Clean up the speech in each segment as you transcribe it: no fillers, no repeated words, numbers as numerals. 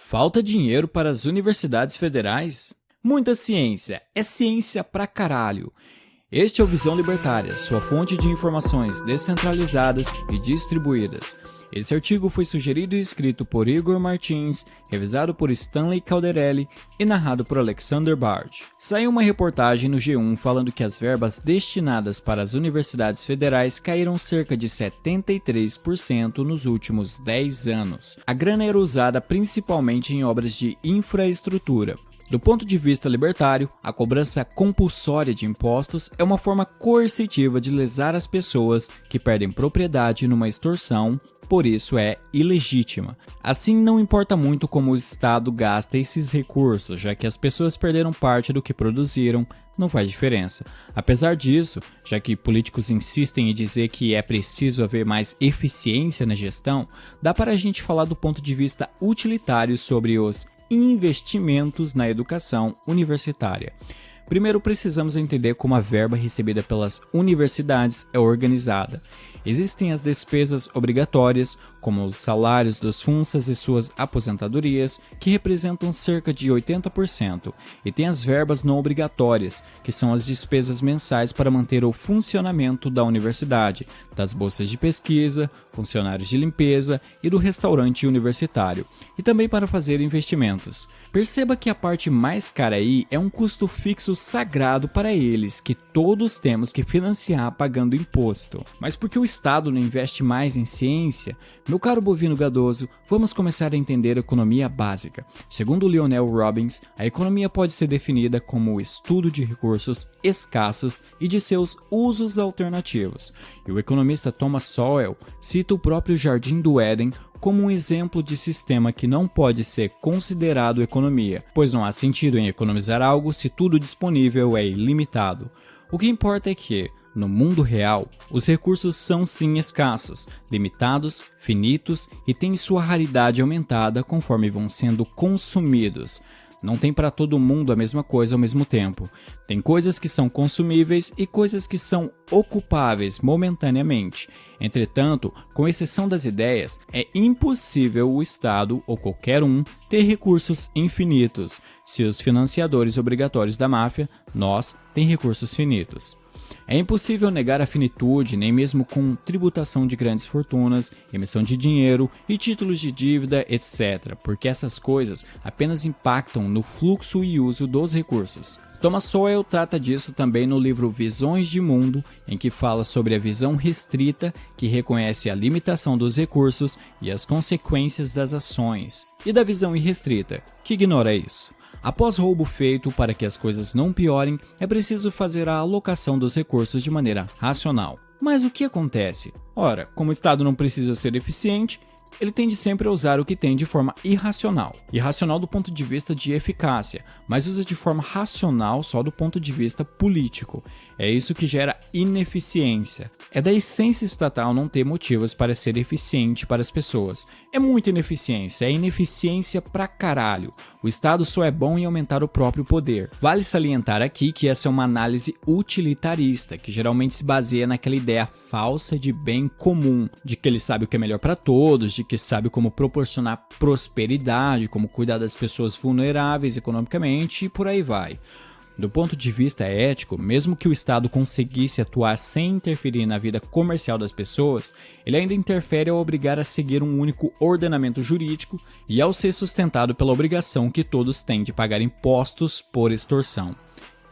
Falta dinheiro para as universidades federais? Muita ciência, é ciência pra caralho. Este é o Visão Libertária, sua fonte de informações descentralizadas e distribuídas. Esse artigo foi sugerido e escrito por Igor Martins, revisado por Stanley Calderelli e narrado por Alexander Bard. Saiu uma reportagem no G1 falando que as verbas destinadas para as universidades federais caíram cerca de 73% nos últimos 10 anos. A grana era usada principalmente em obras de infraestrutura. Do ponto de vista libertário, a cobrança compulsória de impostos é uma forma coercitiva de lesar as pessoas que perdem propriedade numa extorsão, por isso é ilegítima. Assim, não importa muito como o Estado gasta esses recursos, já que as pessoas perderam parte do que produziram, não faz diferença. Apesar disso, já que políticos insistem em dizer que é preciso haver mais eficiência na gestão, dá para a gente falar do ponto de vista utilitário sobre os investimentos na educação universitária. Primeiro, precisamos entender como a verba recebida pelas universidades é organizada. Existem as despesas obrigatórias, como os salários dos FUNSAs e suas aposentadorias, que representam cerca de 80%, e tem as verbas não obrigatórias, que são as despesas mensais para manter o funcionamento da universidade, das bolsas de pesquisa, funcionários de limpeza e do restaurante universitário, e também para fazer investimentos. Perceba que a parte mais cara aí é um custo fixo sagrado para eles, que todos temos que financiar pagando imposto. Mas por que o Estado não investe mais em ciência? Meu caro bovino gadoso, vamos começar a entender a economia básica. Segundo Lionel Robbins, a economia pode ser definida como o estudo de recursos escassos e de seus usos alternativos. E o economista Thomas Sowell cita o próprio Jardim do Éden como um exemplo de sistema que não pode ser considerado economia, pois não há sentido em economizar algo se tudo disponível é ilimitado. O que importa é que, no mundo real, os recursos são sim escassos, limitados, finitos e têm sua raridade aumentada conforme vão sendo consumidos. Não tem para todo mundo a mesma coisa ao mesmo tempo. Tem coisas que são consumíveis e coisas que são ocupáveis momentaneamente. Entretanto, com exceção das ideias, é impossível o Estado ou qualquer um ter recursos infinitos. Se os financiadores obrigatórios da máfia, nós, têm recursos finitos. É impossível negar a finitude, nem mesmo com tributação de grandes fortunas, emissão de dinheiro e títulos de dívida, etc., porque essas coisas apenas impactam no fluxo e uso dos recursos. Thomas Sowell trata disso também no livro Visões de Mundo, em que fala sobre a visão restrita, que reconhece a limitação dos recursos e as consequências das ações, e da visão irrestrita, que ignora isso. Após roubo feito, para que as coisas não piorem, é preciso fazer a alocação dos recursos de maneira racional. Mas o que acontece? Ora, como o Estado não precisa ser eficiente, ele tende sempre a usar o que tem de forma irracional. Irracional do ponto de vista de eficácia, mas usa de forma racional só do ponto de vista político. É isso que gera ineficiência. É da essência estatal não ter motivos para ser eficiente para as pessoas. É muita ineficiência, é ineficiência pra caralho. O Estado só é bom em aumentar o próprio poder. Vale salientar aqui que essa é uma análise utilitarista, que geralmente se baseia naquela ideia falsa de bem comum, de que ele sabe o que é melhor para todos, de que sabe como proporcionar prosperidade, como cuidar das pessoas vulneráveis economicamente e por aí vai. Do ponto de vista ético, mesmo que o Estado conseguisse atuar sem interferir na vida comercial das pessoas, ele ainda interfere ao obrigar a seguir um único ordenamento jurídico e ao ser sustentado pela obrigação que todos têm de pagar impostos por extorsão.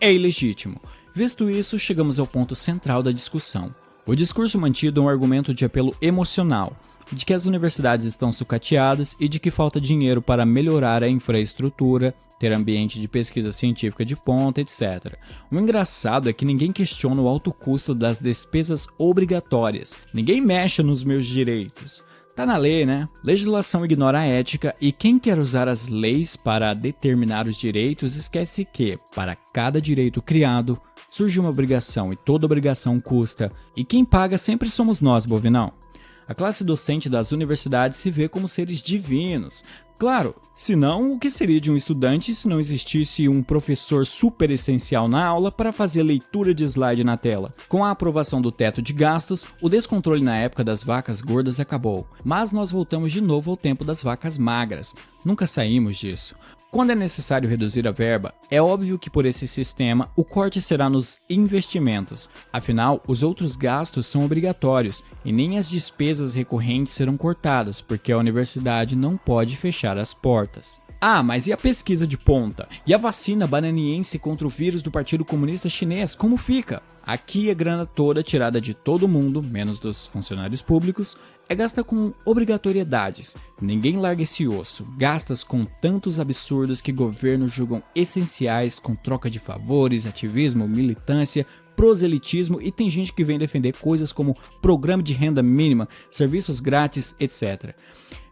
É ilegítimo. Visto isso, chegamos ao ponto central da discussão. O discurso mantido é um argumento de apelo emocional, de que as universidades estão sucateadas e de que falta dinheiro para melhorar a infraestrutura, ter ambiente de pesquisa científica de ponta, etc. O engraçado é que ninguém questiona o alto custo das despesas obrigatórias. Ninguém mexe nos meus direitos. Tá na lei, né? Legislação ignora a ética e quem quer usar as leis para determinar os direitos esquece que, para cada direito criado, surge uma obrigação e toda obrigação custa. E quem paga sempre somos nós, bovinão. A classe docente das universidades se vê como seres divinos, Claro, senão o que seria de um estudante se não existisse um professor super essencial na aula para fazer leitura de slide na tela? Com a aprovação do teto de gastos, o descontrole na época das vacas gordas acabou, mas nós voltamos de novo ao tempo das vacas magras. Nunca saímos disso. Quando é necessário reduzir a verba, é óbvio que por esse sistema o corte será nos investimentos. Afinal, os outros gastos são obrigatórios e nem as despesas recorrentes serão cortadas, porque a universidade não pode fechar as portas. Ah, mas e a pesquisa de ponta? E a vacina bananiense contra o vírus do Partido Comunista Chinês, como fica? Aqui a grana toda tirada de todo mundo, menos dos funcionários públicos, é gasta com obrigatoriedades. Ninguém larga esse osso, gastas com tantos absurdos que governos julgam essenciais com troca de favores, ativismo, militância, proselitismo e tem gente que vem defender coisas como programa de renda mínima, serviços grátis, etc.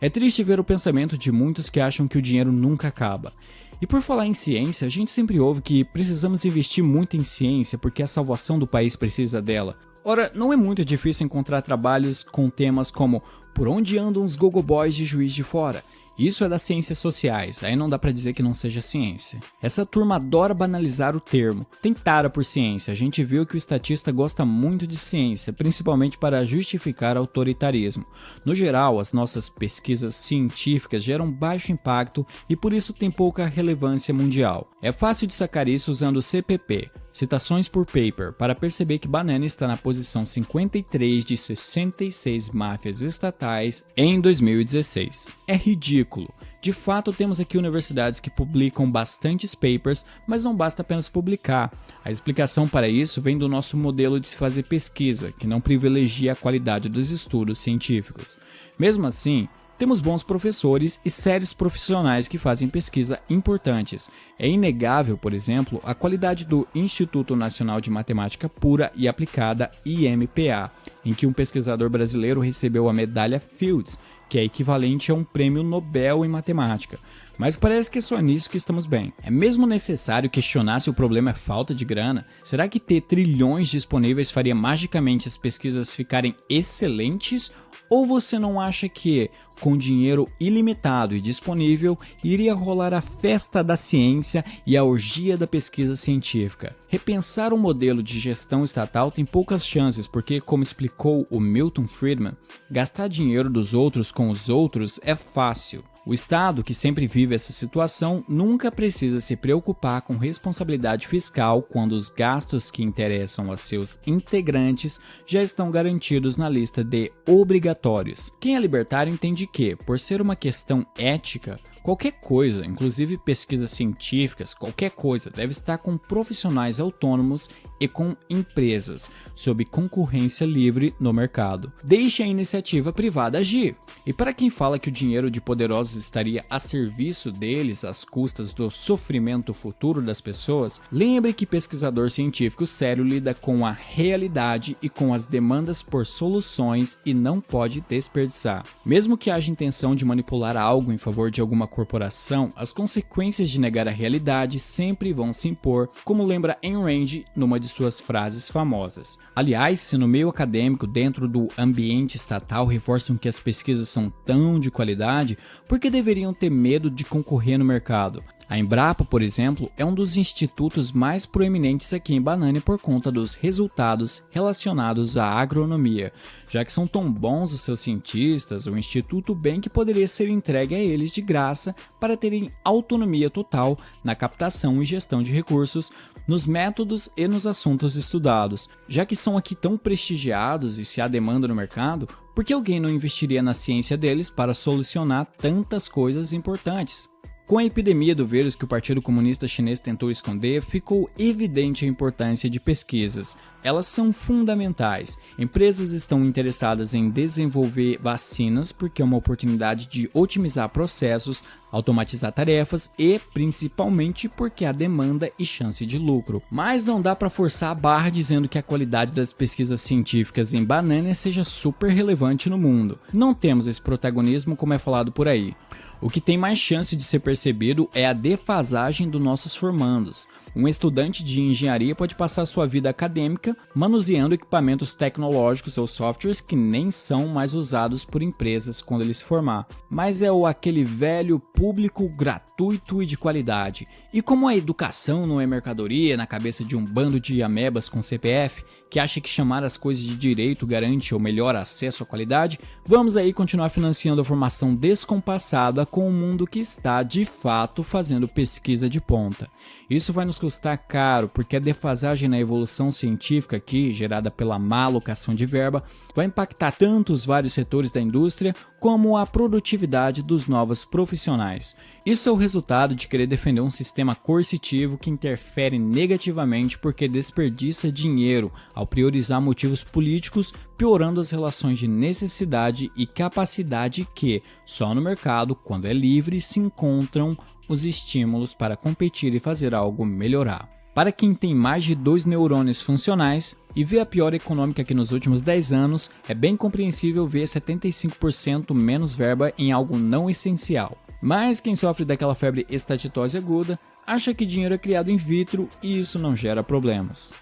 É triste ver o pensamento de muitos que acham que o dinheiro nunca acaba. E por falar em ciência, a gente sempre ouve que precisamos investir muito em ciência porque a salvação do país precisa dela. Ora, não é muito difícil encontrar trabalhos com temas como por onde andam os gogoboys de Juiz de Fora? Isso é das ciências sociais, aí não dá pra dizer que não seja ciência. Essa turma adora banalizar o termo, tem tara por ciência, a gente viu que o estatista gosta muito de ciência, principalmente para justificar autoritarismo. No geral, as nossas pesquisas científicas geram baixo impacto e por isso tem pouca relevância mundial. É fácil de sacar isso usando o CPP, citações por paper, para perceber que Banana está na posição 53 de 66 máfias estatais em 2016. É ridículo. De fato, temos aqui universidades que publicam bastantes papers, mas não basta apenas publicar. A explicação para isso vem do nosso modelo de se fazer pesquisa, que não privilegia a qualidade dos estudos científicos. Mesmo assim, temos bons professores e sérios profissionais que fazem pesquisa importantes. É inegável, por exemplo, a qualidade do Instituto Nacional de Matemática Pura e Aplicada, IMPA, em que um pesquisador brasileiro recebeu a medalha Fields, que é equivalente a um prêmio Nobel em matemática. Mas parece que é só nisso que estamos bem. É mesmo necessário questionar se o problema é falta de grana? Será que ter trilhões disponíveis faria magicamente as pesquisas ficarem excelentes? Ou você não acha que, com dinheiro ilimitado e disponível, iria rolar a festa da ciência e a orgia da pesquisa científica? Repensar o modelo de gestão estatal tem poucas chances porque, como explicou o Milton Friedman, gastar dinheiro dos outros com os outros é fácil. O Estado, que sempre vive essa situação, nunca precisa se preocupar com responsabilidade fiscal quando os gastos que interessam a seus integrantes já estão garantidos na lista de obrigatórios. Quem é libertário entende que, por ser uma questão ética, qualquer coisa, inclusive pesquisas científicas, qualquer coisa, deve estar com profissionais autônomos e com empresas, sob concorrência livre no mercado. Deixe a iniciativa privada agir. E para quem fala que o dinheiro de poderosos estaria a serviço deles às custas do sofrimento futuro das pessoas, lembre que pesquisador científico sério lida com a realidade e com as demandas por soluções e não pode desperdiçar. Mesmo que haja intenção de manipular algo em favor de alguma corporação, as consequências de negar a realidade sempre vão se impor, como lembra Ayn Rand numa de suas frases famosas. Aliás, se no meio acadêmico, dentro do ambiente estatal, reforçam que as pesquisas são tão de qualidade, por que deveriam ter medo de concorrer no mercado? A Embrapa, por exemplo, é um dos institutos mais proeminentes aqui em Banana por conta dos resultados relacionados à agronomia. Já que são tão bons os seus cientistas, o instituto bem que poderia ser entregue a eles de graça para terem autonomia total na captação e gestão de recursos, nos métodos e nos assuntos estudados. Já que são aqui tão prestigiados e se há demanda no mercado, por que alguém não investiria na ciência deles para solucionar tantas coisas importantes? Com a epidemia do vírus que o Partido Comunista Chinês tentou esconder, ficou evidente a importância de pesquisas. Elas são fundamentais. Empresas estão interessadas em desenvolver vacinas porque é uma oportunidade de otimizar processos, automatizar tarefas e, principalmente, porque há demanda e chance de lucro. Mas não dá para forçar a barra dizendo que a qualidade das pesquisas científicas em Banana seja super relevante no mundo. Não temos esse protagonismo como é falado por aí. O que tem mais chance de ser percebido é a defasagem dos nossos formandos. Um estudante de engenharia pode passar sua vida acadêmica indústria, manuseando equipamentos tecnológicos ou softwares que nem são mais usados por empresas quando ele se formar. Mas é aquele velho público gratuito e de qualidade. E como a educação não é mercadoria na cabeça de um bando de amebas com CPF, que acha que chamar as coisas de direito garante ou melhora acesso à qualidade, vamos aí continuar financiando a formação descompassada com um mundo que está, de fato, fazendo pesquisa de ponta. Isso vai nos custar caro, porque a defasagem na evolução científica aqui, gerada pela má alocação de verba, vai impactar tanto os vários setores da indústria, como a produtividade dos novos profissionais. Isso é o resultado de querer defender um sistema coercitivo que interfere negativamente porque desperdiça dinheiro ao priorizar motivos políticos, piorando as relações de necessidade e capacidade que, só no mercado, quando é livre, se encontram os estímulos para competir e fazer algo melhorar. Para quem tem mais de 2 neurônios funcionais e vê a piora econômica aqui nos últimos 10 anos, é bem compreensível ver 75% menos verba em algo não essencial. Mas quem sofre daquela febre estatitose aguda acha que dinheiro é criado in vitro e isso não gera problemas.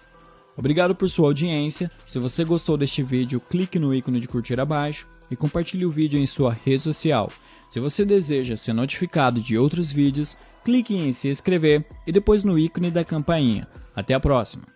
Obrigado por sua audiência. Se você gostou deste vídeo, clique no ícone de curtir abaixo e compartilhe o vídeo em sua rede social. Se você deseja ser notificado de outros vídeos, clique em se inscrever e depois no ícone da campainha. Até a próxima!